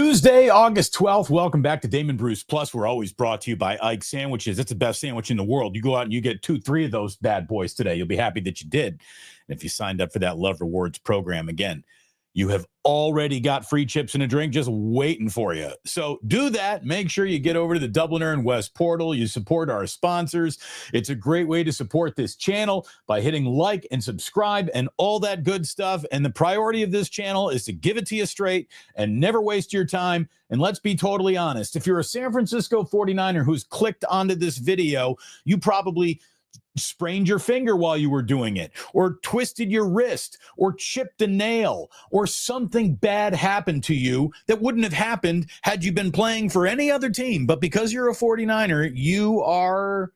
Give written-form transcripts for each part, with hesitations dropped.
Tuesday, August 12th. Welcome back to Damon Bruce Plus. We're always brought to you by Aiyuk Sandwiches. It's the best sandwich in the world. You go out and you get 2-3 of those bad boys today. You'll be happy that you did. And if you signed up for that Love Rewards program, again, you have already got free chips and a drink just waiting for you. So do that. Make sure you get over to the Dubliner and West portal. You support our sponsors. It's a great way to support this channel by hitting like and subscribe and all that good stuff. And the priority of this channel is to give it to you straight and never waste your time. And let's be totally honest. If you're a San Francisco 49er who's clicked onto this video, you probably sprained your finger while you were doing it, or twisted your wrist, or chipped a nail, or something bad happened to you that wouldn't have happened had you been playing for any other team. But because you're a 49er, you are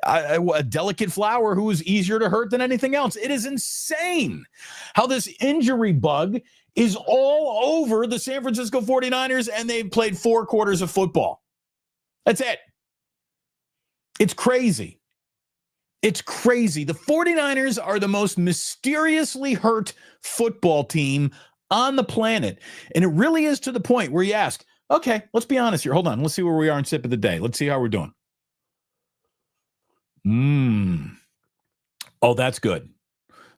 a delicate flower who is easier to hurt than anything else. It is insane how this injury bug is all over the San Francisco 49ers, and they've played 4 quarters of football. That's it. It's crazy. It's crazy. The 49ers are the most mysteriously hurt football team on the planet. And it really is to the point where you ask, okay, let's be honest here. Hold on. Let's see where we are in sip of the day. Let's see how we're doing. Oh, that's good.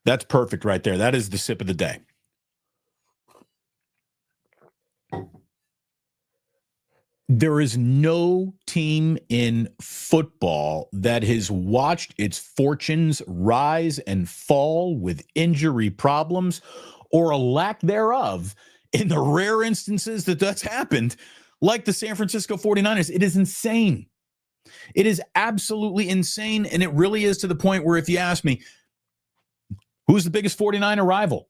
That's perfect right there. That is the sip of the day. There is no team in football that has watched its fortunes rise and fall with injury problems or a lack thereof in the rare instances that that's happened, like the San Francisco 49ers. It is insane. It is absolutely insane, and it really is to the point where if you ask me, who's the biggest 49er rival?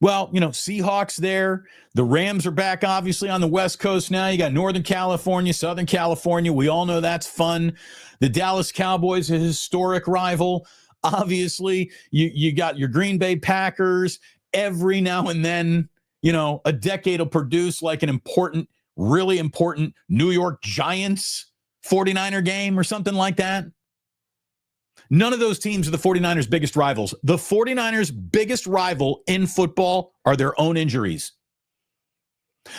Well, Seahawks there. The Rams are back, obviously, on the West Coast now. You got Northern California, Southern California. We all know that's fun. The Dallas Cowboys, a historic rival. Obviously, you got your Green Bay Packers. Every now and then, a decade will produce like an important, really important New York Giants 49er game or something like that. None of those teams are the 49ers' biggest rivals. The 49ers' biggest rival in football are their own injuries.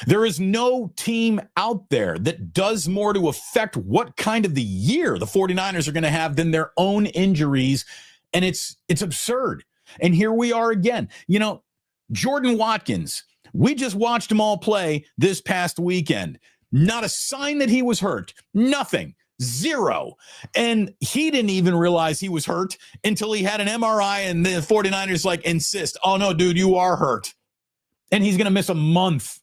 There is no team out there that does more to affect what kind of the year the 49ers are going to have than their own injuries, and it's absurd. And here we are again. Jordan Watkins, we just watched him all play this past weekend. Not a sign that he was hurt. Nothing. Zero. And he didn't even realize he was hurt until he had an MRI, and the 49ers insist, oh no, dude, you are hurt. And he's going to miss a month.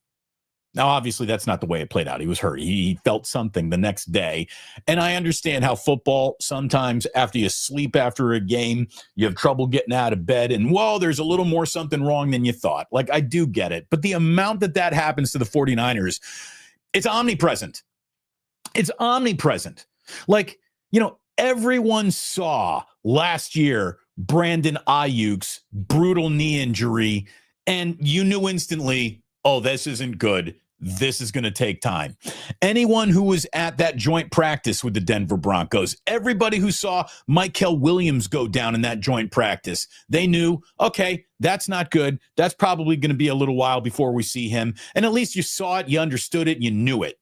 Now, obviously, that's not the way it played out. He was hurt. He felt something the next day. And I understand how football, sometimes after you sleep after a game, you have trouble getting out of bed. And, whoa, there's a little more something wrong than you thought. I do get it. But the amount that happens to the 49ers, it's omnipresent. It's omnipresent. Everyone saw last year Brandon Aiyuk's brutal knee injury, and you knew instantly, oh, this isn't good. This is going to take time. Anyone who was at that joint practice with the Denver Broncos, everybody who saw Michael Williams go down in that joint practice, they knew, okay, that's not good. That's probably going to be a little while before we see him. And at least you saw it, you understood it, you knew it.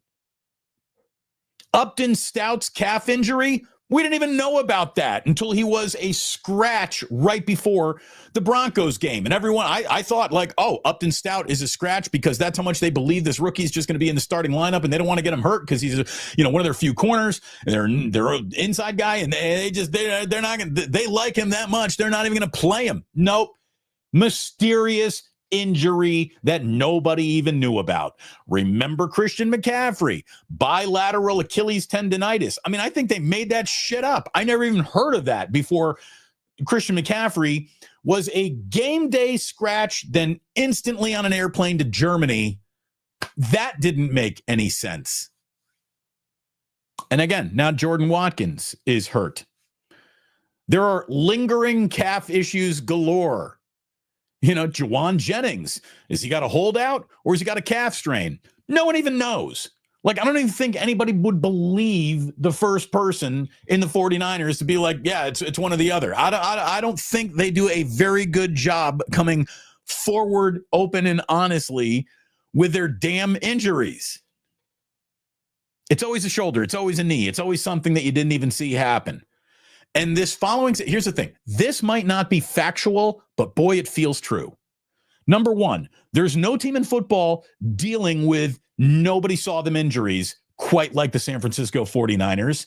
Upton Stout's calf injury, we didn't even know about that until he was a scratch right before the Broncos game. And everyone, I thought Upton Stout is a scratch because that's how much they believe this rookie is just going to be in the starting lineup, and they don't want to get him hurt because he's one of their few corners, and they're an inside guy, and they're not going to, they like him that much. They're not even going to play him. Nope. Mysterious injury that nobody even knew about. Remember Christian McCaffrey, bilateral Achilles tendonitis. I mean, I think they made that shit up. I never even heard of that before. Christian McCaffrey was a game day scratch, then instantly on an airplane to Germany. That didn't make any sense. And again, now Jordan Watkins is hurt. There are lingering calf issues galore. Juwan Jennings, has he got a holdout or has he got a calf strain? No one even knows. I don't even think anybody would believe the first person in the 49ers to be yeah, it's one or the other. I don't think they do a very good job coming forward, open and honestly with their damn injuries. It's always a shoulder. It's always a knee. It's always something that you didn't even see happen. And this following, here's the thing. This might not be factual, but boy, it feels true. Number one, there's no team in football dealing with nobody saw them injuries quite like the San Francisco 49ers.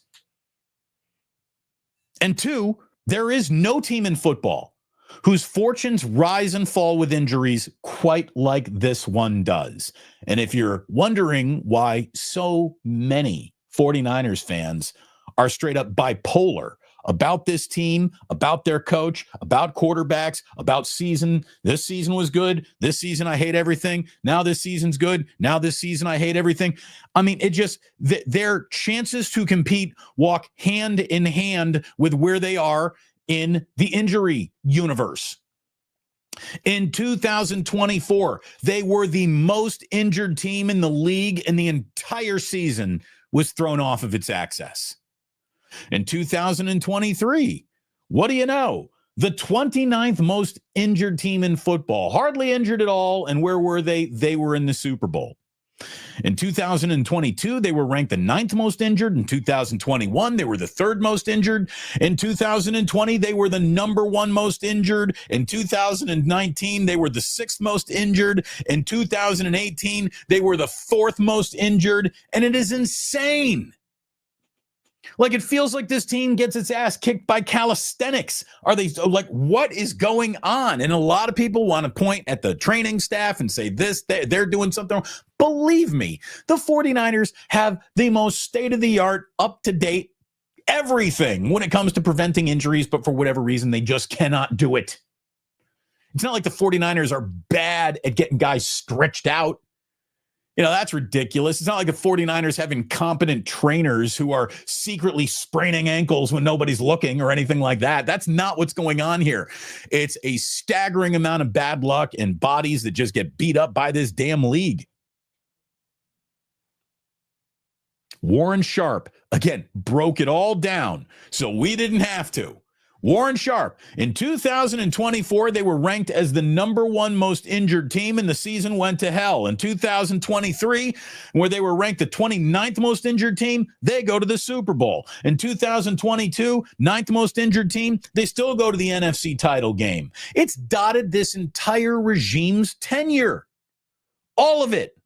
And two, there is no team in football whose fortunes rise and fall with injuries quite like this one does. And if you're wondering why so many 49ers fans are straight up bipolar about this team, about their coach, about quarterbacks, about season, this season was good, this season I hate everything, now this season's good, now this season I hate everything. I mean, it just, their chances to compete walk hand in hand with where they are in the injury universe. In 2024, they were the most injured team in the league, and the entire season was thrown off of its axis. In 2023, what do you know? The 29th most injured team in football, hardly injured at all. And where were they? They were in the Super Bowl. In 2022, they were ranked the 9th most injured. In 2021, they were the 3rd most injured. In 2020, they were the number 1 most injured. In 2019, they were the 6th most injured. In 2018, they were the 4th most injured. And it is insane. Like, it feels like this team gets its ass kicked by calisthenics. Are they like, what is going on? And a lot of people want to point at the training staff and say this, they're doing something wrong. Believe me, the 49ers have the most state-of-the-art, up-to-date everything when it comes to preventing injuries, but for whatever reason, they just cannot do it. It's not like the 49ers are bad at getting guys stretched out. You know, that's ridiculous. It's not like the 49ers have incompetent trainers who are secretly spraining ankles when nobody's looking or anything like that. That's not what's going on here. It's a staggering amount of bad luck and bodies that just get beat up by this damn league. Warren Sharp, again, broke it all down, so we didn't have to. Warren Sharp, in 2024, they were ranked as the number 1 most injured team, and the season went to hell. In 2023, where they were ranked the 29th most injured team, they go to the Super Bowl. In 2022, 9th most injured team, they still go to the NFC title game. It's dotted this entire regime's tenure. All of it.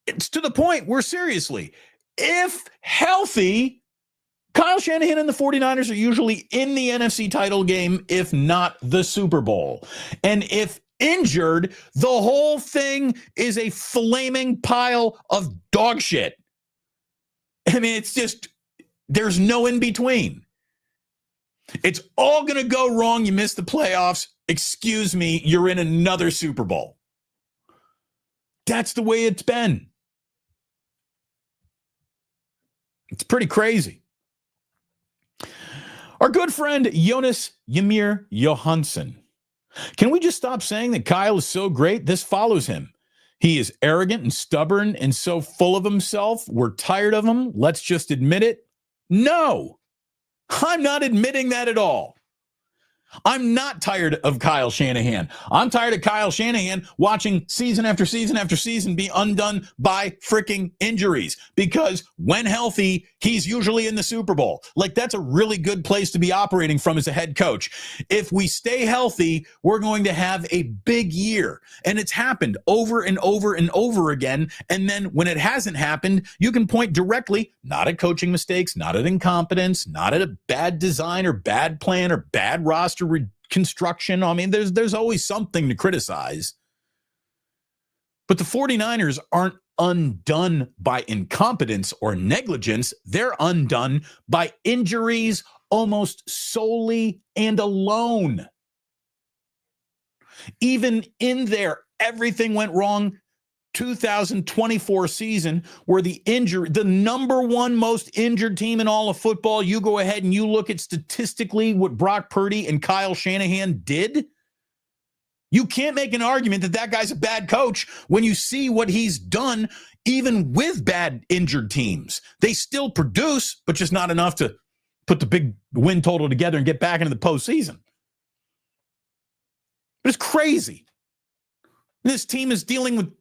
It's to the point where, seriously, if healthy, Kyle Shanahan and the 49ers are usually in the NFC title game, if not the Super Bowl. And if injured, the whole thing is a flaming pile of dog shit. I mean, it's just, there's no in between. It's all going to go wrong. You miss the playoffs. Excuse me, you're in another Super Bowl. That's the way it's been. It's pretty crazy. Our good friend Jonas Ymir Johansson. Can we just stop saying that Kyle is so great? This follows him. He is arrogant and stubborn and so full of himself. We're tired of him. Let's just admit it. No, I'm not admitting that at all. I'm not tired of Kyle Shanahan. I'm tired of Kyle Shanahan watching season after season after season be undone by freaking injuries, because when healthy, he's usually in the Super Bowl. Like, that's a really good place to be operating from as a head coach. If we stay healthy, we're going to have a big year. And it's happened over and over and over again. And then when it hasn't happened, you can point directly, not at coaching mistakes, not at incompetence, not at a bad design or bad plan or bad roster reconstruction. I mean, there's always something to criticize. But the 49ers aren't undone by incompetence or negligence. They're undone by injuries almost solely and alone. Even in there, everything went wrong. 2024 season, where the number 1 most injured team in all of football, you go ahead and you look at statistically what Brock Purdy and Kyle Shanahan did. You can't make an argument that that guy's a bad coach when you see what he's done, even with bad injured teams. They still produce, but just not enough to put the big win total together and get back into the postseason. But it's crazy. This team is dealing with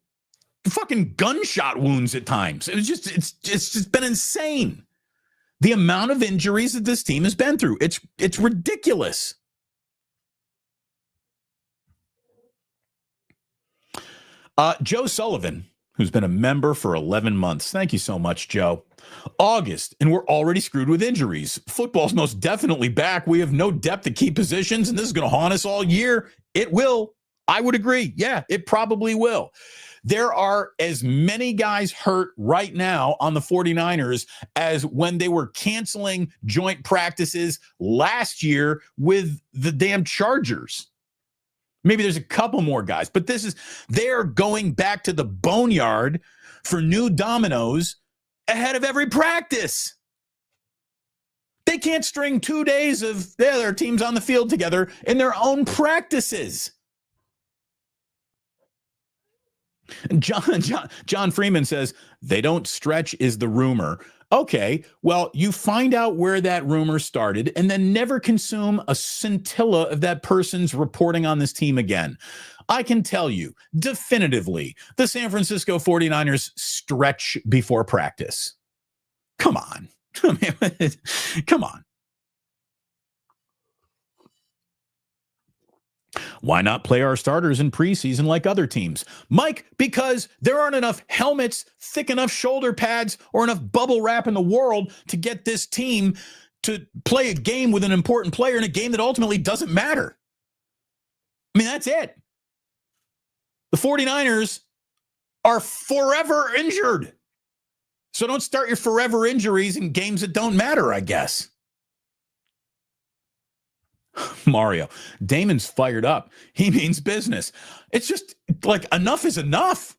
fucking gunshot wounds at times. It's just been insane. The amount of injuries that this team has been through. It's ridiculous. Joe Sullivan, who's been a member for 11 months. Thank you so much, Joe. August, and we're already screwed with injuries. Football's most definitely back. We have no depth at key positions, and this is going to haunt us all year. It will. I would agree. Yeah, it probably will. There are as many guys hurt right now on the 49ers as when they were canceling joint practices last year with the damn Chargers. Maybe there's a couple more guys, but they're going back to the boneyard for new dominoes ahead of every practice. They can't string 2 days of their teams on the field together in their own practices. John Freeman says, they don't stretch is the rumor. Okay, well, you find out where that rumor started and then never consume a scintilla of that person's reporting on this team again. I can tell you definitively the San Francisco 49ers stretch before practice. Come on. Come on. Why not play our starters in preseason like other teams? Mike, because there aren't enough helmets, thick enough shoulder pads, or enough bubble wrap in the world to get this team to play a game with an important player in a game that ultimately doesn't matter. I mean, that's it. The 49ers are forever injured. So don't start your forever injuries in games that don't matter, I guess. Mario, Damon's fired up. He means business. It's just like enough is enough.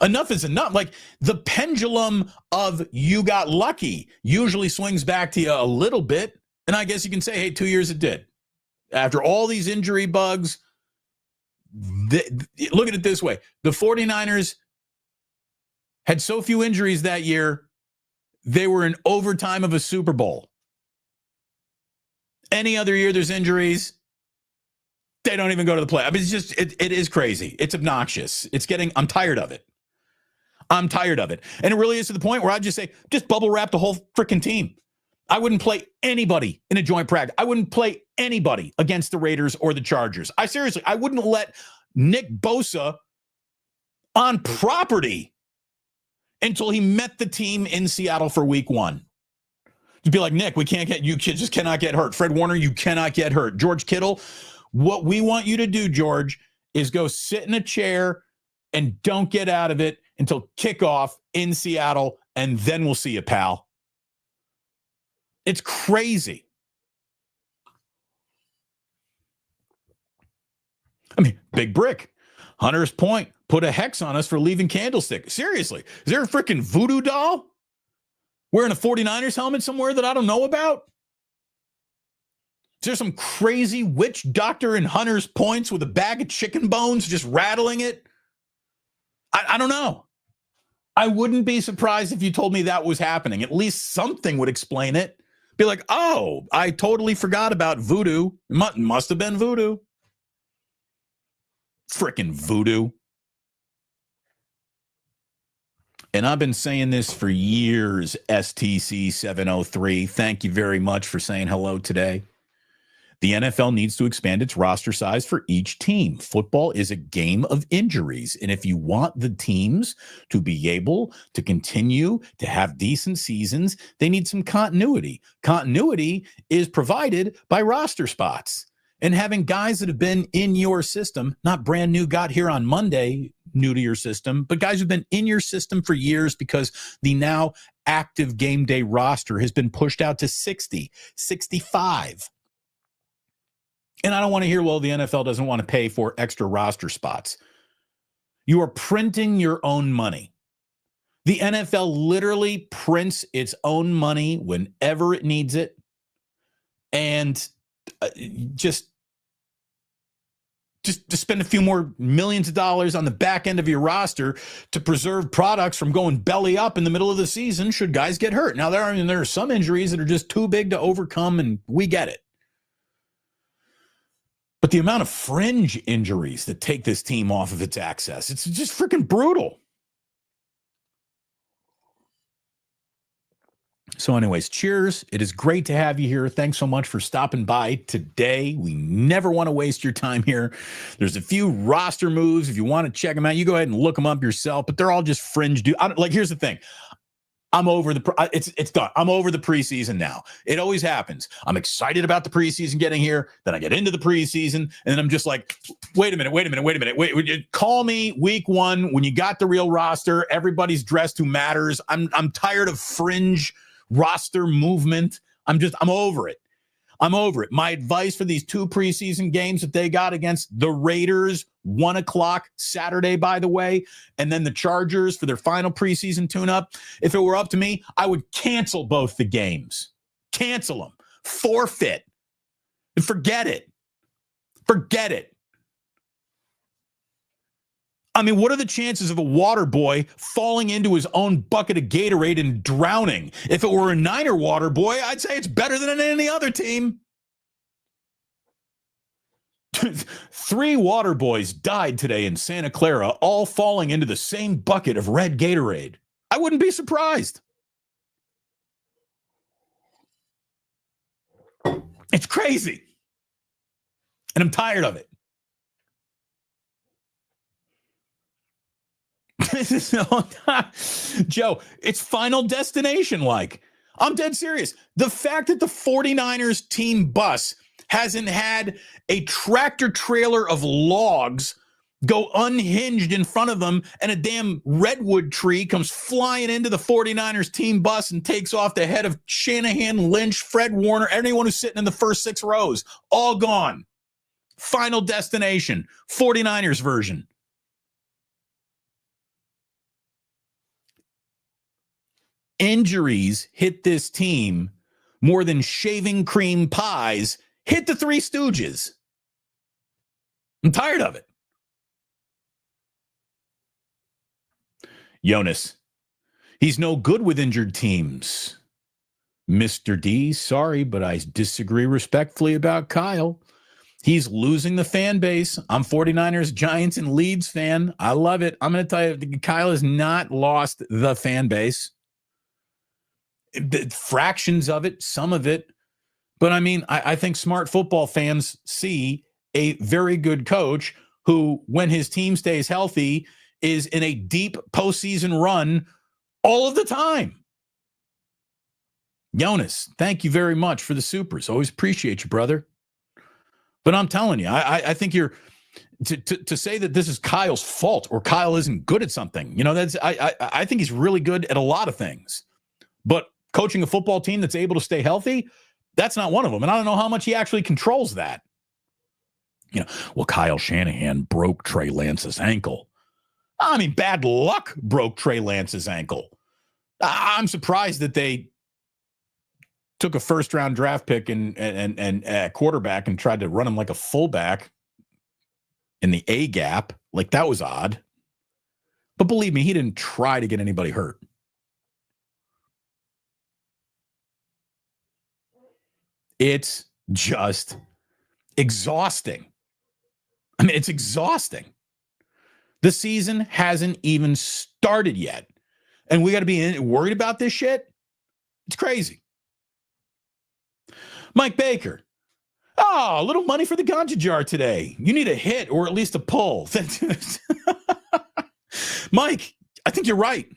Enough is enough. Like the pendulum of you got lucky usually swings back to you a little bit. And I guess you can say, hey, 2 years it did. After all these injury bugs, look at it this way. The 49ers had so few injuries that year, they were in overtime of a Super Bowl. Any other year there's injuries, they don't even go to the play. I mean, it's just, it is crazy. It's obnoxious. I'm tired of it. I'm tired of it. And it really is to the point where I'd just say, just bubble wrap the whole freaking team. I wouldn't play anybody in a joint practice. I wouldn't play anybody against the Raiders or the Chargers. I wouldn't let Nick Bosa on property until he met the team in Seattle for week 1. To be like, Nick, you just cannot get hurt. Fred Warner, you cannot get hurt. George Kittle, what we want you to do, George, is go sit in a chair and don't get out of it until kickoff in Seattle, and then we'll see you, pal. It's crazy. I mean, Big Brick, Hunter's Point, put a hex on us for leaving Candlestick. Seriously, is there a freaking voodoo doll wearing a 49ers helmet somewhere that I don't know about? Is there some crazy witch doctor in Hunter's Points with a bag of chicken bones just rattling it? I don't know. I wouldn't be surprised if you told me that was happening. At least something would explain it. Be like, oh, I totally forgot about voodoo. Must have been voodoo. Frickin' voodoo. And I've been saying this for years, STC 703. Thank you very much for saying hello today. The NFL needs to expand its roster size for each team. Football is a game of injuries. And if you want the teams to be able to continue to have decent seasons, they need some continuity. Continuity is provided by roster spots. And having guys that have been in your system, not brand new, got here on Monday, new to your system, but guys who've been in your system for years because the now active game day roster has been pushed out to 60, 65. And I don't want to hear, well, the NFL doesn't want to pay for extra roster spots. You are printing your own money. The NFL literally prints its own money whenever it needs it. And just to spend a few more millions of dollars on the back end of your roster to preserve products from going belly up in the middle of the season should guys get hurt. Now, there are some injuries that are just too big to overcome, and we get it. But the amount of fringe injuries that take this team off of its access, it's just freaking brutal. So anyways, cheers. It is great to have you here. Thanks so much for stopping by today. We never want to waste your time here. There's a few roster moves. If you want to check them out, you go ahead and look them up yourself, but they're all just fringe. Here's the thing. I'm over it's done. I'm over the preseason now. It always happens. I'm excited about the preseason getting here. Then I get into the preseason and then I'm just like, wait a minute. Call me week 1 when you got the real roster. Everybody's dressed who matters. I'm tired of fringe roster movement. I'm over it. I'm over it. My advice for these 2 preseason games that they got against the Raiders, 1:00 Saturday, by the way, and then the Chargers for their final preseason tune-up. If it were up to me, I would cancel both the games. Cancel them. Forfeit. And forget it. Forget it. I mean, what are the chances of a water boy falling into his own bucket of Gatorade and drowning? If it were a Niner water boy, I'd say it's better than any other team. 3 water boys died today in Santa Clara, all falling into the same bucket of red Gatorade. I wouldn't be surprised. It's crazy. And I'm tired of it. Joe, it's Final Destination like. I'm dead serious. The fact that the 49ers team bus hasn't had a tractor trailer of logs go unhinged in front of them and a damn redwood tree comes flying into the 49ers team bus and takes off the head of Shanahan, Lynch, Fred Warner, anyone who's sitting in the first 6 rows. All gone. Final Destination, 49ers version. Injuries hit this team more than shaving cream pies hit the Three Stooges. I'm tired of it. Jonas, he's no good with injured teams. Mr. D, sorry, but I disagree respectfully about Kyle. He's losing the fan base. I'm 49ers, Giants, and Leeds fan. I love it. I'm going to tell you, Kyle has not lost the fan base. Fractions of it, some of it. But I mean, I think smart football fans see a very good coach who, when his team stays healthy, is in a deep postseason run all of the time. Jonas, thank you very much for the supers. Always appreciate you, brother. But I'm telling you, I think you're to say that this is Kyle's fault or Kyle isn't good at something. You know, I think he's really good at a lot of things. But coaching a football team that's able to stay healthy, that's not one of them. And I don't know how much he actually controls that. You know, well, Kyle Shanahan broke Trey Lance's ankle. I mean, bad luck broke Trey Lance's ankle. I'm surprised that they took a first-round draft pick and quarterback and tried to run him like a fullback in the A gap. Like, that was odd. But believe me, he didn't try to get anybody hurt. It's just exhausting. I mean, it's exhausting. The season hasn't even started yet. And we got to be worried about this shit? It's crazy. Mike Baker. Oh, a little money for the ganja jar today. You need a hit or at least a pull. Mike, I think you're right.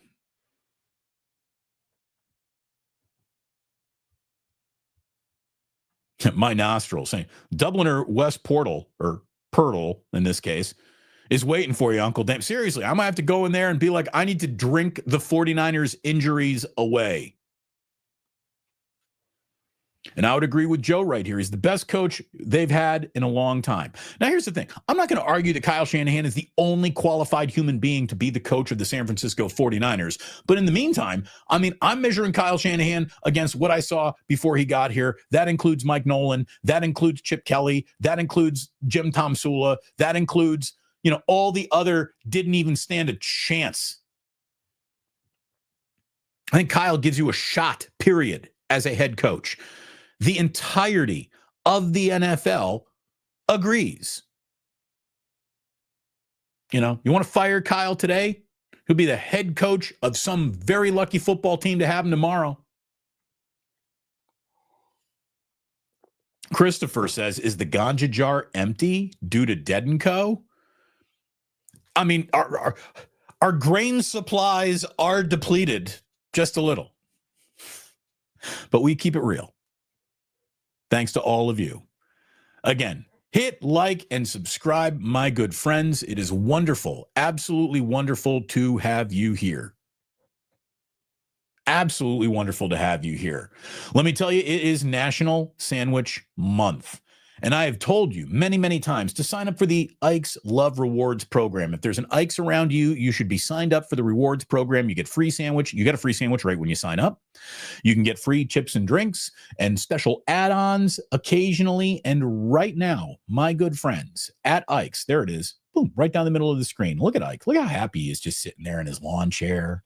My nostril saying Dubliner West Portal, or Pirtle in this case, is waiting for you, Uncle Damon. Seriously, I might have to go in there and be like, I need to drink the 49ers injuries away. And I would agree with Joe right here. He's the best coach they've had in a long time. Now, here's the thing. I'm not going to argue that Kyle Shanahan is the only qualified human being to be the coach of the San Francisco 49ers. But in the meantime, I mean, I'm measuring Kyle Shanahan against what I saw before he got here. That includes Mike Nolan. That includes Chip Kelly. That includes Jim Tomsula. That includes, you know, all the other didn't even stand a chance. I think Kyle gives you a shot, period, as a head coach. The entirety of the NFL agrees. You want to fire Kyle today? He'll be the head coach of some very lucky football team to have him tomorrow. Christopher says, is the ganja jar empty due to Dead & Co.? I mean, our grain supplies are depleted just a little. But we keep it real. Thanks to all of you. Again, hit like and subscribe, my good friends. It is wonderful, absolutely wonderful to have you here. Absolutely wonderful to have you here. Let me tell you, it is National Sandwich Month. And I have told you many, many times to sign up for the Ike's Love Rewards program. If there's an Ike's around you, you should be signed up for the rewards program. You get free sandwich. You get a free sandwich right when you sign up. You can get free chips and drinks and special add-ons occasionally. And right now, my good friends at Ike's, there it is. Boom, right down the middle of the screen. Look at Ike. Look how happy he is just sitting there in his lawn chair.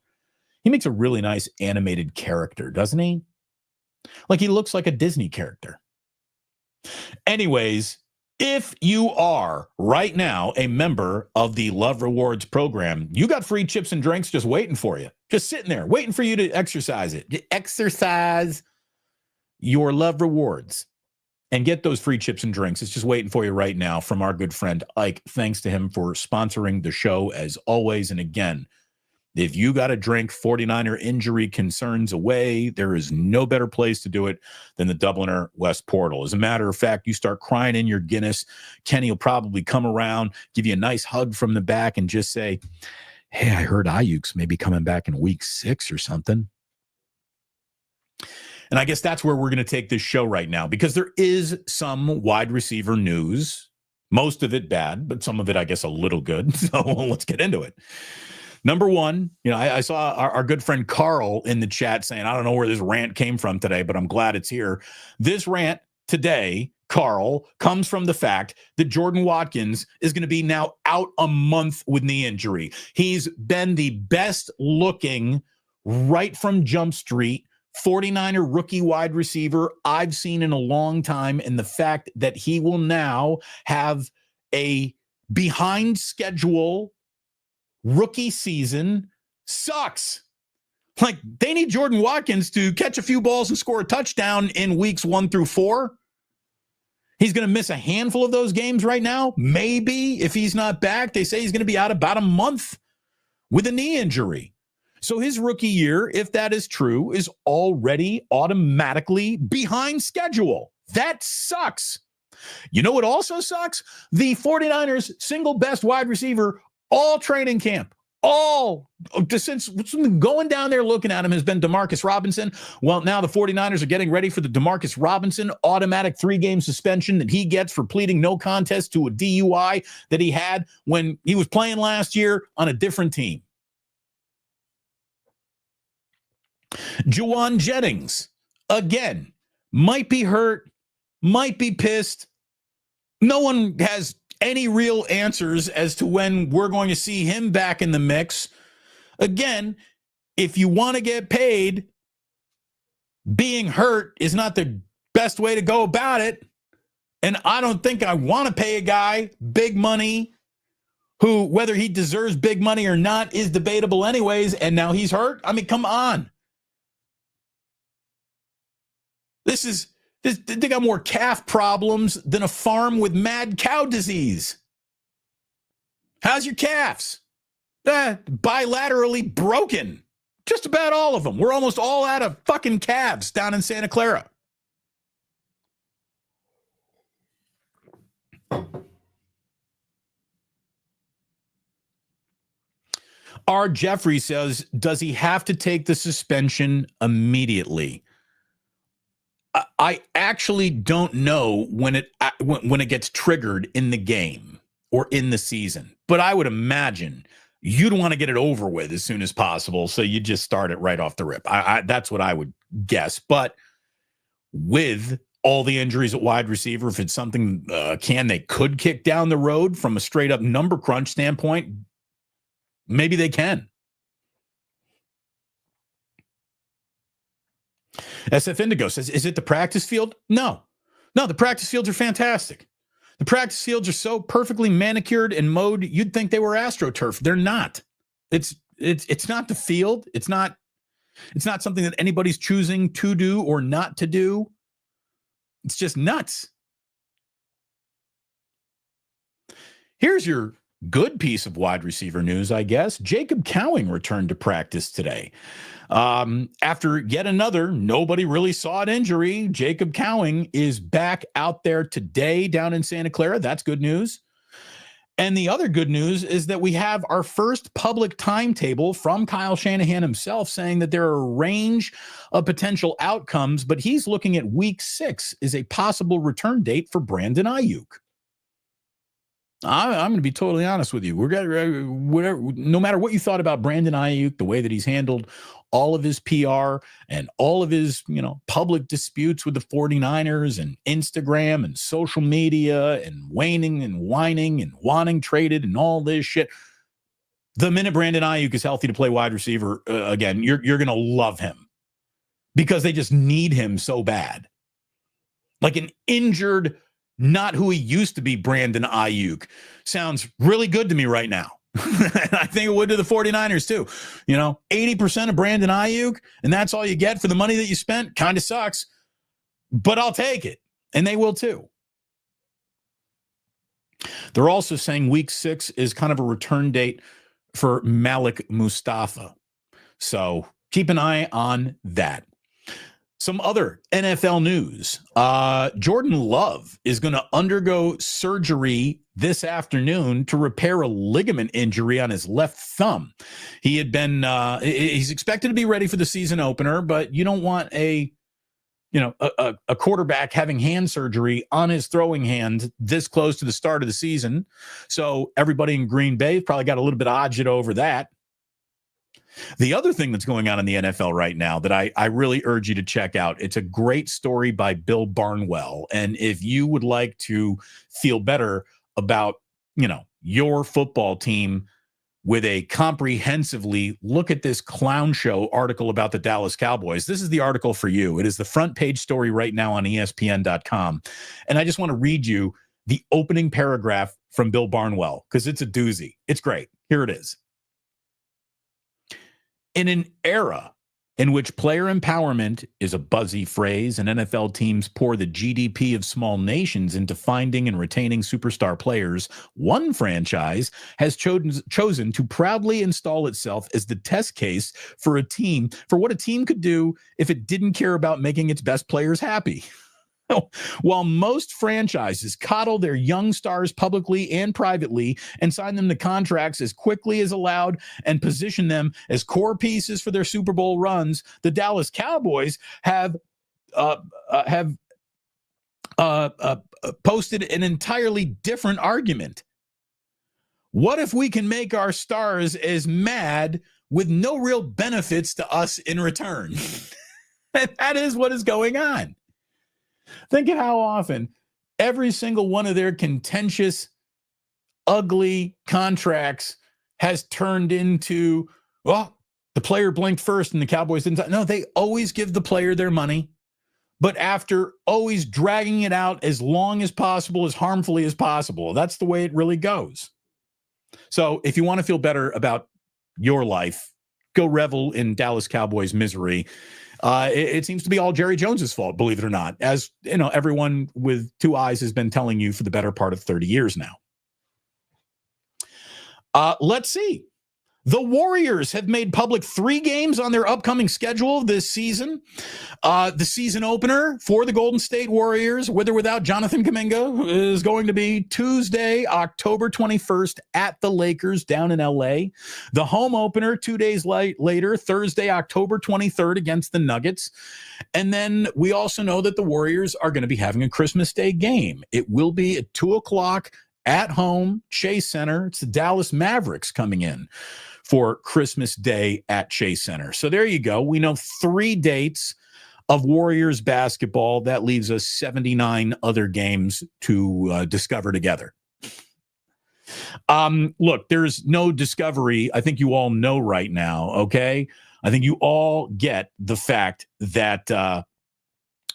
He makes a really nice animated character, doesn't he? Like he looks like a Disney character. Anyways, if you are right now a member of the Love Rewards program, you got free chips and drinks just waiting for you. Just sitting there, waiting for you to exercise it. Exercise your Love Rewards and get those free chips and drinks. It's just waiting for you right now from our good friend Ike. Thanks to him for sponsoring the show as always. And again, if you got to drink 49er injury concerns away, there is no better place to do it than the Dubliner West Portal. As a matter of fact, you start crying in your Guinness, Kenny will probably come around, give you a nice hug from the back and just say, hey, I heard Aiyuk's maybe coming back in week 6 or something. And I guess that's where we're going to take this show right now, because there is some wide receiver news, most of it bad, but some of it, I guess, a little good. So let's get into it. Number one, I saw our good friend Carl in the chat saying, I don't know where this rant came from today, but I'm glad it's here. This rant today, Carl, comes from the fact that Jordan Watkins is going to be now out a month with knee injury. He's been the best looking right from Jump Street 49er rookie wide receiver I've seen in a long time. And the fact that he will now have a behind schedule rookie season sucks. Like, they need Jordan Watkins to catch a few balls and score a touchdown in weeks 1 through 4. He's going to miss a handful of those games right now. Maybe if he's not back, they say he's going to be out about a month with a knee injury. So his rookie year, if that is true, is already automatically behind schedule. That sucks. You know what also sucks? The 49ers' single best wide receiver all training camp, since going down there looking at him has been Demarcus Robinson. Well, now the 49ers are getting ready for the Demarcus Robinson automatic 3-game suspension that he gets for pleading no contest to a DUI that he had when he was playing last year on a different team. Juwan Jennings, again, might be hurt, might be pissed. No one has any real answers as to when we're going to see him back in the mix. Again, if you want to get paid, being hurt is not the best way to go about it. And I don't think I want to pay a guy big money who, whether he deserves big money or not, is debatable anyways. And now he's hurt. I mean, come on. They got more calf problems than a farm with mad cow disease. How's your calves? Bilaterally broken. Just about all of them. We're almost all out of fucking calves down in Santa Clara. R. Jeffrey says, does he have to take the suspension immediately? I actually don't know when it gets triggered in the game or in the season, but I would imagine you'd want to get it over with as soon as possible, so you just start it right off the rip. That's what I would guess. But with all the injuries at wide receiver, if it's something they could kick down the road from a straight up number crunch standpoint, maybe they can. SF Indigo says, is it the practice field? No, the practice fields are fantastic. The practice fields are so perfectly manicured and mowed, you'd think they were AstroTurf. They're not. It's not the field. It's not something that anybody's choosing to do or not to do. It's just nuts. Here's your good piece of wide receiver news, I guess. Jacob Cowing returned to practice today. After yet another nobody really saw it injury, Jacob Cowing is back out there today down in Santa Clara. That's good news. And the other good news is that we have our first public timetable from Kyle Shanahan himself saying that there are a range of potential outcomes, but he's looking at week 6 as a possible return date for Brandon Aiyuk. I'm going to be totally honest with you. No matter what you thought about Brandon Aiyuk, the way that he's handled all of his PR and all of his, public disputes with the 49ers and Instagram and social media and waning and whining and wanting traded and all this shit. The minute Brandon Aiyuk is healthy to play wide receiver again, you're going to love him because they just need him so bad. Like an injured, not who he used to be, Brandon Aiyuk sounds really good to me right now. I think it would to the 49ers too. 80% of Brandon Aiyuk, and that's all you get for the money that you spent. Kind of sucks, but I'll take it. And they will too. They're also saying week 6 is kind of a return date for Malik Mustafa. So keep an eye on that. Some other NFL news. Jordan Love is going to undergo surgery this afternoon to repair a ligament injury on his left thumb. He had been, he's expected to be ready for the season opener, but you don't want a quarterback having hand surgery on his throwing hand this close to the start of the season. So everybody in Green Bay probably got a little bit of agita over that. The other thing that's going on in the NFL right now that I really urge you to check out, it's a great story by Bill Barnwell. And if you would like to feel better about, your football team with a comprehensively look at this clown show article about the Dallas Cowboys, this is the article for you. It is the front page story right now on ESPN.com. And I just want to read you the opening paragraph from Bill Barnwell because it's a doozy. It's great. Here it is. In an era in which player empowerment is a buzzy phrase and NFL teams pour the GDP of small nations into finding and retaining superstar players, one franchise has chosen to proudly install itself as the test case for what a team could do if it didn't care about making its best players happy. While most franchises coddle their young stars publicly and privately and sign them to contracts as quickly as allowed and position them as core pieces for their Super Bowl runs, the Dallas Cowboys have posted an entirely different argument. What if we can make our stars as mad with no real benefits to us in return? That is what is going on. Think of how often every single one of their contentious, ugly contracts has turned into, well, the player blinked first and the Cowboys didn't. No, they always give the player their money, but after always dragging it out as long as possible, as harmfully as possible. That's the way it really goes. So if you want to feel better about your life, go revel in Dallas Cowboys misery. It seems to be all Jerry Jones's fault, believe it or not, as everyone with two eyes has been telling you for the better part of 30 years now. Let's see. The Warriors have made public 3 games on their upcoming schedule this season. The season opener for the Golden State Warriors, with or without Jonathan Kuminga, is going to be Tuesday, October 21st at the Lakers down in LA. The home opener 2 days later, Thursday, October 23rd against the Nuggets. And then we also know that the Warriors are going to be having a Christmas Day game. It will be at 2:00 at home, Chase Center. It's the Dallas Mavericks coming in for Christmas Day at Chase Center. So there you go. We know 3 dates of Warriors basketball. That leaves us 79 other games to discover together. Look, there's no discovery. I think you all know right now, okay? I think you all get the fact that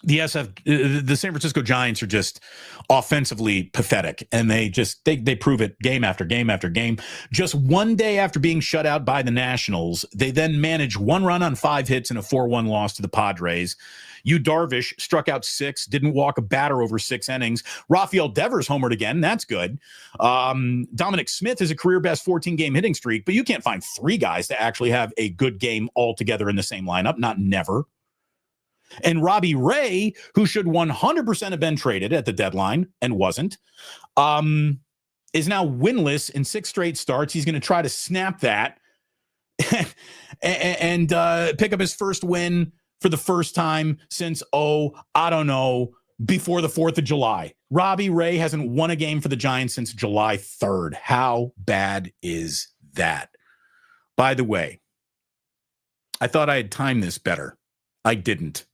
the San Francisco Giants are just offensively pathetic, and they prove it game after game after game. Just one day after being shut out by the Nationals, they then managed 1 run on 5 hits and a 4-1 loss to the Padres. Yu Darvish struck out 6, didn't walk a batter over 6 innings. Rafael Devers homered again. That's good. Dominic Smith is a career best 14-game hitting streak, but you can't find 3 guys to actually have a good game all together in the same lineup. Not never. And Robbie Ray, who should 100% have been traded at the deadline and wasn't, is now winless in 6 straight starts. He's going to try to snap that and pick up his first win for the first time since, I don't know, before the 4th of July. Robbie Ray hasn't won a game for the Giants since July 3rd. How bad is that? By the way, I thought I had timed this better. I didn't.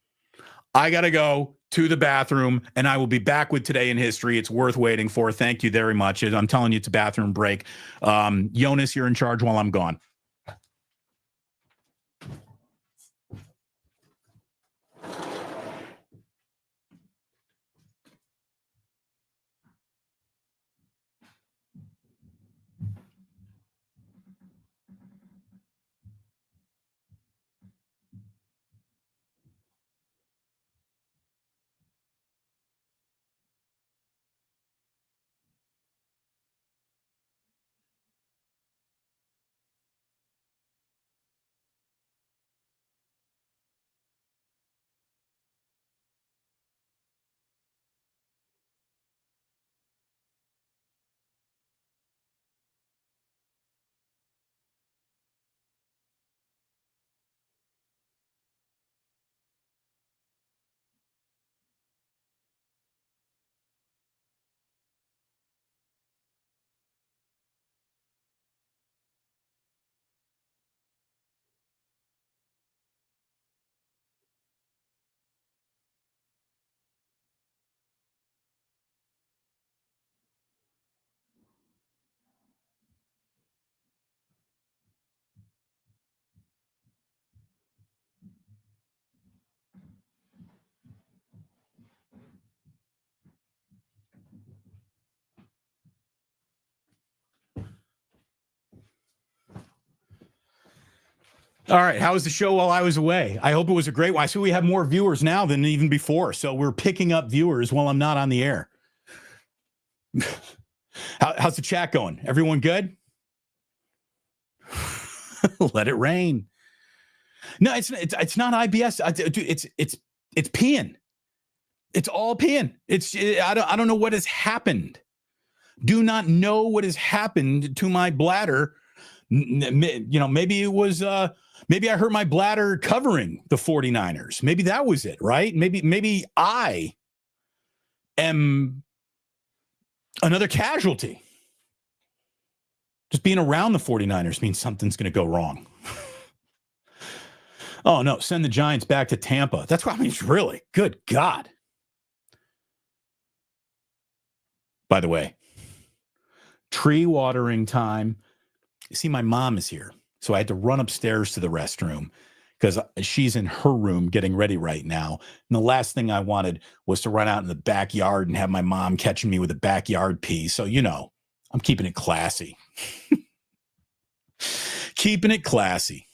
I got to go to the bathroom, and I will be back with Today in History. It's worth waiting for. Thank you very much. I'm telling you, it's a bathroom break. Jonas, you're in charge while I'm gone. All right. How was the show while I was away? I hope it was a great one. I see we have more viewers now than even before. So we're picking up viewers while I'm not on the air. How's the chat going? Everyone good? Let it rain. No, it's not IBS. It's peeing. It's all peeing. I don't know what has happened. Do not know what has happened to my bladder. Maybe it was maybe I hurt my bladder covering the 49ers. Maybe that was it, right? Maybe I am another casualty. Just being around the 49ers means something's going to go wrong. Oh, no, send the Giants back to Tampa. That's what I mean. Really, good God. By the way, tree watering time. See, my mom is here, so I had to run upstairs to the restroom because she's in her room getting ready right now. And the last thing I wanted was to run out in the backyard and have my mom catching me with a backyard pee. So, I'm keeping it classy. Keeping it classy.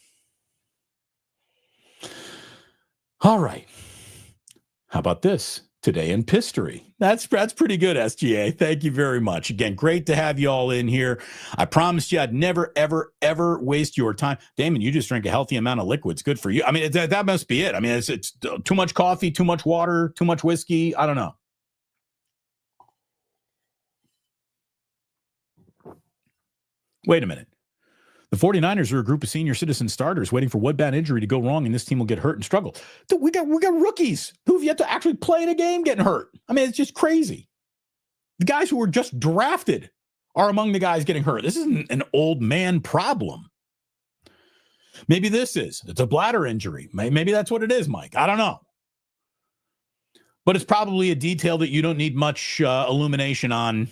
All right. How about this? Today in History. That's pretty good, SGA. Thank you very much. Again, great to have you all in here. I promised you I'd never, ever, ever waste your time. Damon, you just drink a healthy amount of liquids. Good for you. I mean, that must be it. I mean, it's too much coffee, too much water, too much whiskey. I don't know. Wait a minute. The 49ers are a group of senior citizen starters waiting for what bad injury to go wrong, and this team will get hurt and struggle. We got rookies who have yet to actually play in a game getting hurt. I mean, it's just crazy. The guys who were just drafted are among the guys getting hurt. This isn't an old man problem. Maybe it's a bladder injury. Maybe that's what it is, Mike. I don't know. But it's probably a detail that you don't need much illumination on,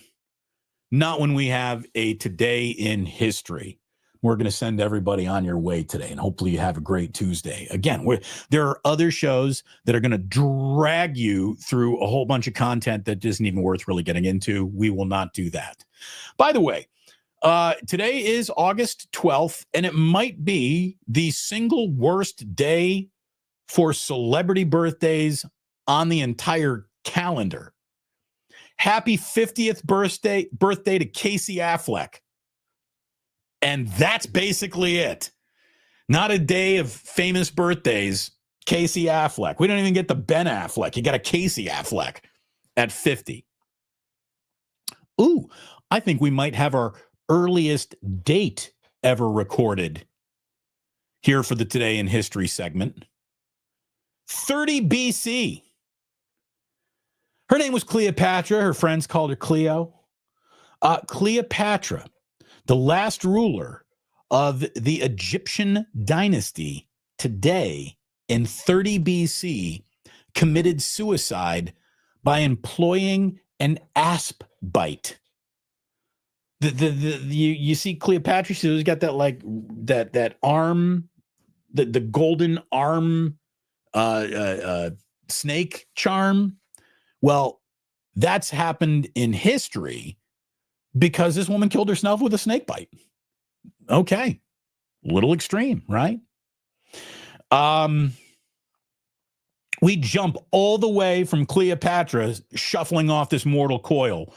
not when we have a Today in History. we're going to send everybody on your way today, and hopefully you have a great Tuesday. Again, there are other shows that are going to drag you through a whole bunch of content that isn't even worth really getting into. We will not do that. By the way, today is August 12th, and it might be the single worst day for celebrity birthdays on the entire calendar. Happy 50th birthday to Casey Affleck. And that's basically it. Not a day of famous birthdays. Casey Affleck. We don't even get the Ben Affleck. You got a Casey Affleck at 50. Ooh, I think we might have our earliest date ever recorded here for the Today in History segment. 30 BC. Her name was Cleopatra. Her friends called her Cleo. Cleopatra, the last ruler of the Egyptian dynasty today in 30 BC, committed suicide by employing an asp bite. You see Cleopatra, she's got that like that arm, the golden arm snake charm. Well, that's happened in history because this woman killed herself with a snake bite. Okay. Little extreme, right? We jump all the way from Cleopatra shuffling off this mortal coil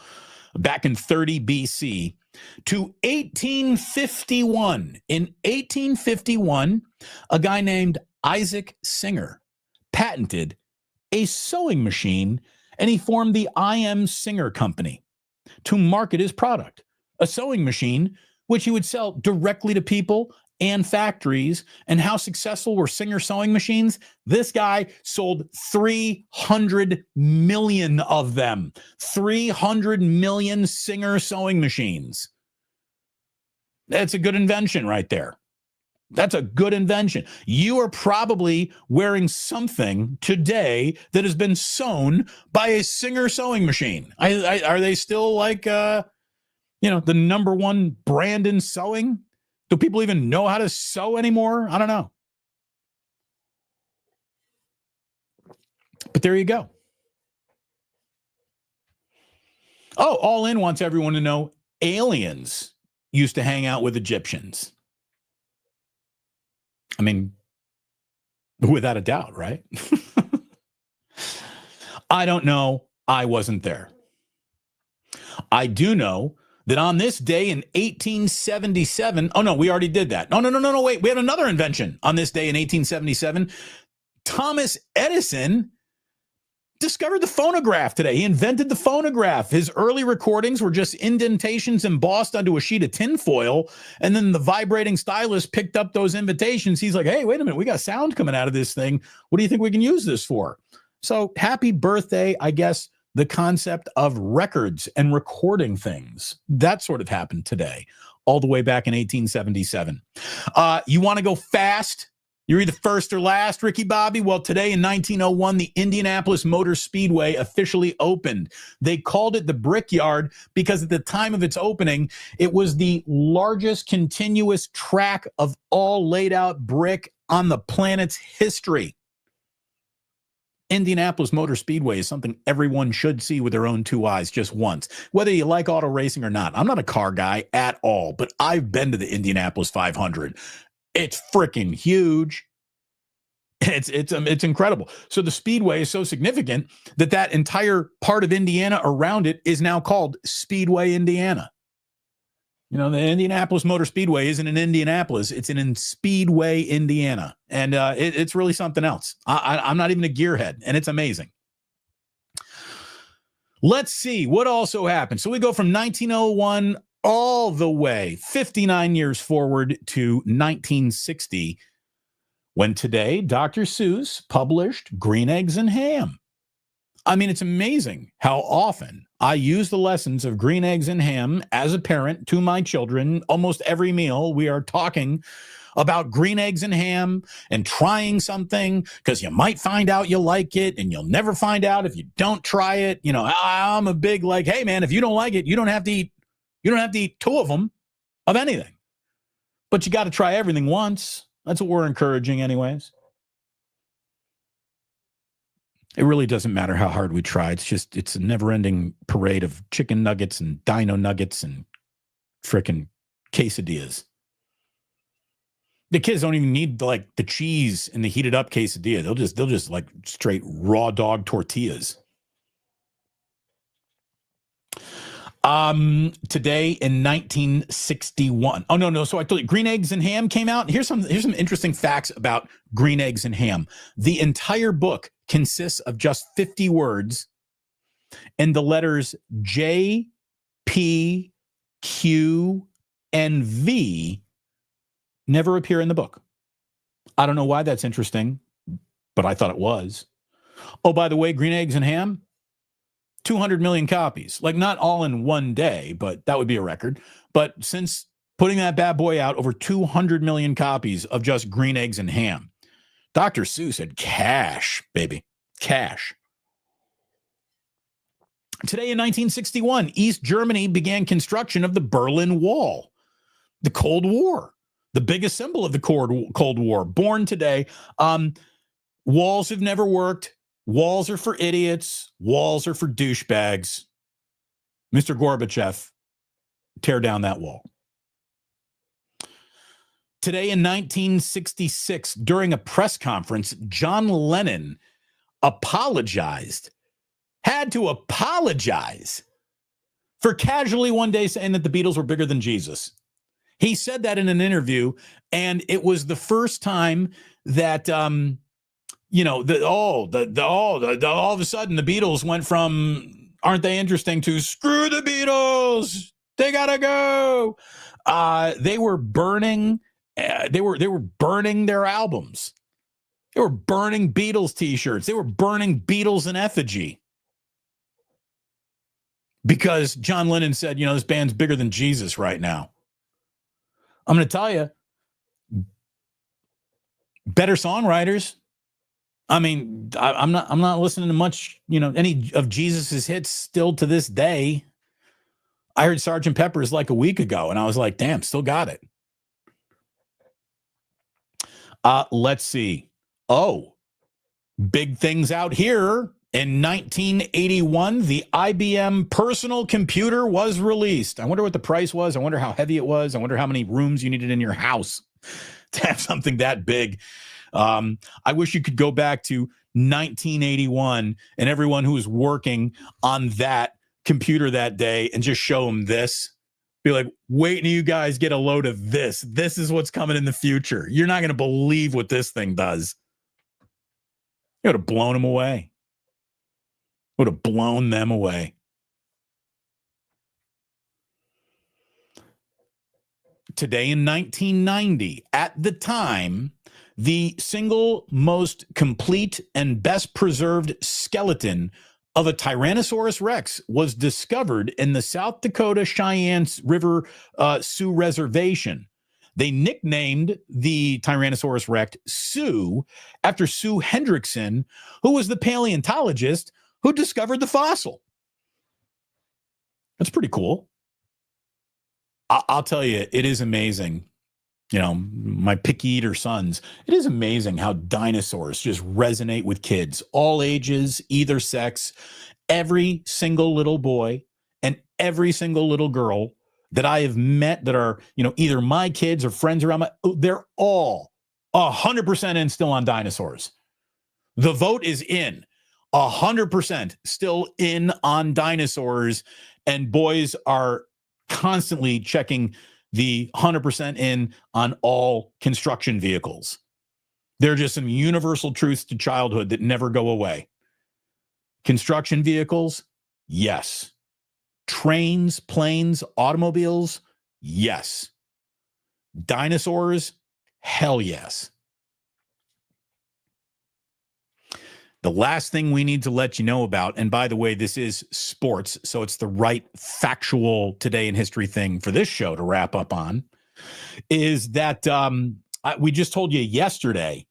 back in 30 BC to 1851. In 1851, a guy named Isaac Singer patented a sewing machine, and he formed the I.M. Singer Company to market his product, a sewing machine which he would sell directly to people and factories. And how successful were Singer sewing machines? This guy sold 300 million of them. 300 million Singer sewing machines. That's a good invention right there. That's a good invention. You are probably wearing something today that has been sewn by a Singer sewing machine. Are they still like, the number one brand in sewing? Do people even know how to sew anymore? I don't know. But there you go. Oh, All In wants everyone to know aliens used to hang out with Egyptians. I mean, without a doubt, right? I don't know. I wasn't there. I do know that on this day in 1877, oh no, we already did that. No, wait, we had another invention on this day in 1877. Thomas Edison discovered the phonograph today. He invented the phonograph. His early recordings were just indentations embossed onto a sheet of tinfoil, and then the vibrating stylus picked up those invitations. He's like, hey, wait a minute, we got sound coming out of this thing. What do you think we can use this for? So happy birthday, I guess. The concept of records and recording things, that sort of happened today, all the way back in 1877. You want to go fast? You're either first or last, Ricky Bobby. Well, today in 1901, the Indianapolis Motor Speedway officially opened. They called it the Brickyard because at the time of its opening, it was the largest continuous track of all laid out brick on the planet's history. Indianapolis Motor Speedway is something everyone should see with their own two eyes just once, whether you like auto racing or not. I'm not a car guy at all, but I've been to the Indianapolis 500. It's freaking huge. It's incredible. So the Speedway is so significant that entire part of Indiana around it is now called Speedway, Indiana. You know, the Indianapolis Motor Speedway isn't in Indianapolis. It's in Speedway, Indiana. And it's really something else. I'm not even a gearhead, and it's amazing. Let's see what also happened. So we go from 1901 all the way 59 years forward to 1960, when today Dr. Seuss published Green Eggs and Ham. I mean, it's amazing how often I use the lessons of Green Eggs and Ham as a parent to my children. Almost every meal, we are talking about green eggs and ham and trying something, because you might find out you like it and you'll never find out if you don't try it. You know, I'm a big like, hey man, if you don't like it, you don't have to eat two of them of anything. But you got to try everything once. That's what we're encouraging anyways. It really doesn't matter how hard we try. It's a never-ending parade of chicken nuggets and dino nuggets and frickin' quesadillas. The kids don't even need like the cheese and the heated up quesadilla. They'll just like straight raw dog tortillas. Today in 1961. Oh no. So I told you green eggs and ham came out. Here's some interesting facts about green eggs and ham. The entire book consists of just 50 words, and the letters J, P, Q, and V never appear in the book. I don't know why that's interesting, but I thought it was. Oh, by the way, green eggs and ham, 200 million copies. Like not all in one day, but that would be a record. But since putting that bad boy out, over 200 million copies of just green eggs and ham. Dr. Seuss had cash, baby. Cash. Today in 1961, East Germany began construction of the Berlin Wall. The Cold War, the biggest symbol of the Cold War, born today. Walls have never worked. Walls are for idiots. Walls are for douchebags. Mr. Gorbachev, tear down that wall. Today in 1966, during a press conference, John Lennon had to apologize for casually one day saying that the Beatles were bigger than Jesus. He said that in an interview, and it was the first time that, all of a sudden the Beatles went from aren't they interesting to screw the Beatles, they gotta go. They were burning. They were burning their albums. They were burning Beatles t-shirts. They were burning Beatles in effigy. Because John Lennon said, this band's bigger than Jesus right now. I'm going to tell you, better songwriters. I mean, I'm not listening to much, any of Jesus's hits still to this day. I heard Sgt. Pepper's like a week ago, and I was like, damn, still got it. Let's see. Oh, big things out here. In 1981, the IBM personal computer was released. I wonder what the price was. I wonder how heavy it was. I wonder how many rooms you needed in your house to have something that big. I wish you could go back to 1981 and everyone who was working on that computer that day and just show them this. Be like, wait till you guys get a load of this. This is what's coming in the future. You're not going to believe what this thing does. You would have blown them away. Would have blown them away. Today in 1990, at the time, the single most complete and best preserved skeleton of a Tyrannosaurus Rex was discovered in the South Dakota Cheyenne River Sioux Reservation. They nicknamed the Tyrannosaurus Rex Sue after Sue Hendrickson, who was the paleontologist who discovered the fossil. That's pretty cool. I'll tell you, it is amazing. My picky eater sons, it is amazing how dinosaurs just resonate with kids, all ages, either sex. Every single little boy and every single little girl that I have met that are, either my kids or friends around they're all 100% in still on dinosaurs. The vote is in. 100% still in on dinosaurs, and boys are constantly checking the 100% in on all construction vehicles. They're just some universal truths to childhood that never go away. Construction vehicles, yes. Trains, planes, automobiles, yes. Dinosaurs, hell yes. The last thing we need to let you know about, and by the way, this is sports, so it's the right factual today in history thing for this show to wrap up on, is that we just told you yesterday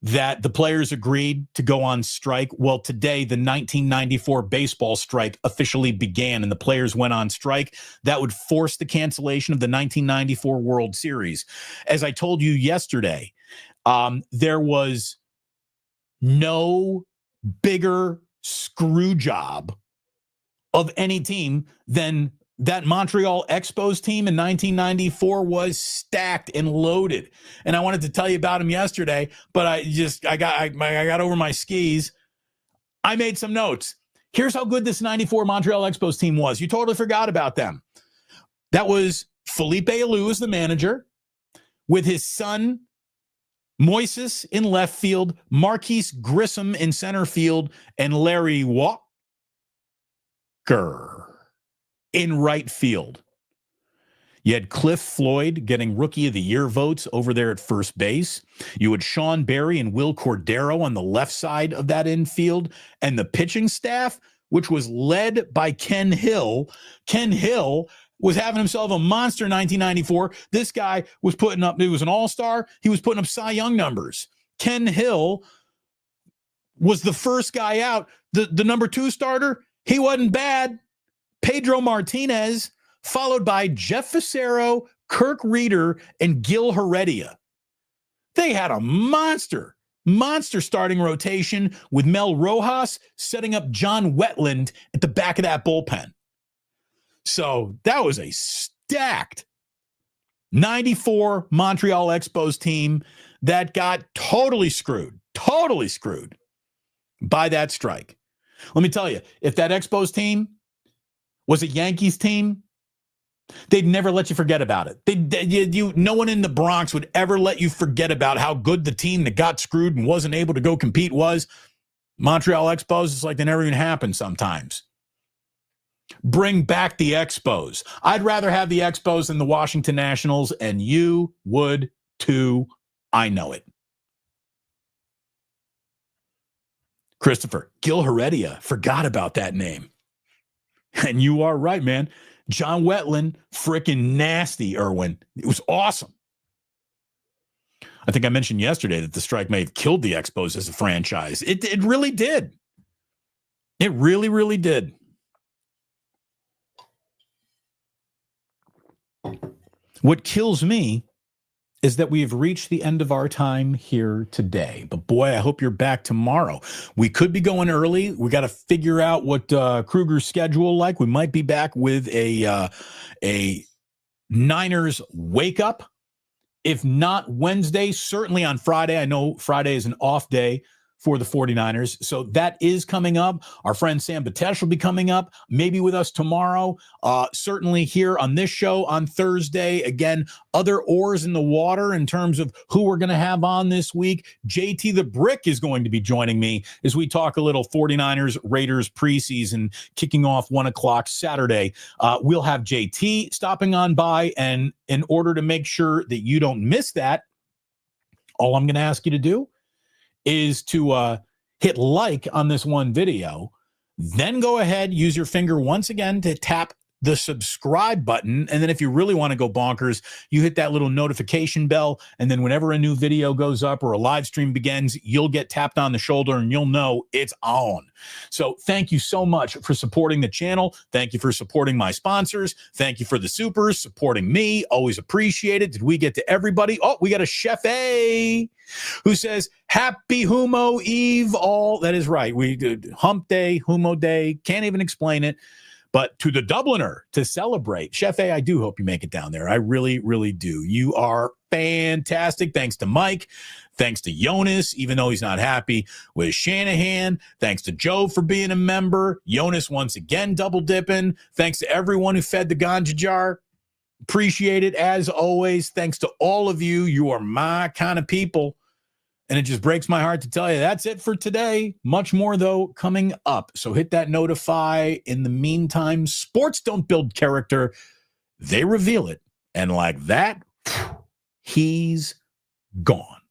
that the players agreed to go on strike. Well, today, the 1994 baseball strike officially began, and the players went on strike. That would force the cancellation of the 1994 World Series. As I told you yesterday, there was no bigger screw job of any team than that Montreal Expos team in 1994 was stacked and loaded. And I wanted to tell you about them yesterday, but I got over my skis. I made some notes. Here's how good this 94 Montreal Expos team was. You totally forgot about them. That was Felipe Alou as the manager, with his son Moises in left field, Marquise Grissom in center field, and Larry Walker in right field. You had Cliff Floyd getting Rookie of the Year votes over there at first base. You had Sean Barry and Will Cordero on the left side of that infield. And the pitching staff, which was led by Ken Hill. Ken Hill was having himself a monster in 1994. This guy was putting up, he was an all-star. He was putting up Cy Young numbers. Ken Hill was the first guy out. The number 2 starter, he wasn't bad. Pedro Martinez, followed by Jeff Facero, Kirk Reeder, and Gil Heredia. They had a monster starting rotation with Mel Rojas setting up John Wetland at the back of that bullpen. So that was a stacked 94 Montreal Expos team that got totally screwed by that strike. Let me tell you, if that Expos team was a Yankees team, they'd never let you forget about it. No one in the Bronx would ever let you forget about how good the team that got screwed and wasn't able to go compete was. Montreal Expos, it's like they never even happened sometimes. Bring back the Expos. I'd rather have the Expos than the Washington Nationals, and you would too. I know it. Christopher, Gil Heredia, forgot about that name. And you are right, man. John Wetland, freaking nasty, Irwin. It was awesome. I think I mentioned yesterday that the strike may have killed the Expos as a franchise. It really did. It really, really did. What kills me is that we have reached the end of our time here today. But boy, I hope you're back tomorrow. We could be going early. We got to figure out what Kruger's schedule like. We might be back with a Niners wake up. If not Wednesday, certainly on Friday. I know Friday is an off day for the 49ers. So that is coming up. Our friend Sam Batesh will be coming up, maybe with us tomorrow. Certainly here on this show on Thursday. Again, other oars in the water in terms of who we're going to have on this week. JT the Brick is going to be joining me as we talk a little 49ers Raiders preseason kicking off 1 o'clock Saturday. We'll have JT stopping on by, and in order to make sure that you don't miss that, all I'm going to ask you to do is to hit like on this one video, then go ahead, use your finger once again to tap the subscribe button. And then if you really want to go bonkers, you hit that little notification bell. And then whenever a new video goes up or a live stream begins, you'll get tapped on the shoulder and you'll know it's on. So thank you so much for supporting the channel. Thank you for supporting my sponsors. Thank you for the supers supporting me. Always appreciate it. Did we get to everybody? Oh, we got a Chef A who says, happy Humo Eve all. That is right. We did hump day, Humo day. Can't even explain it. But to the Dubliner to celebrate. Chef A, I do hope you make it down there. I really, really do. You are fantastic. Thanks to Mike. Thanks to Jonas, even though he's not happy with Shanahan. Thanks to Joe for being a member. Jonas once again double dipping. Thanks to everyone who fed the ganja jar. Appreciate it as always. Thanks to all of you. You are my kind of people. And it just breaks my heart to tell you that's it for today. Much more, though, coming up. So hit that notify. In the meantime, sports don't build character. They reveal it. And like that, he's gone.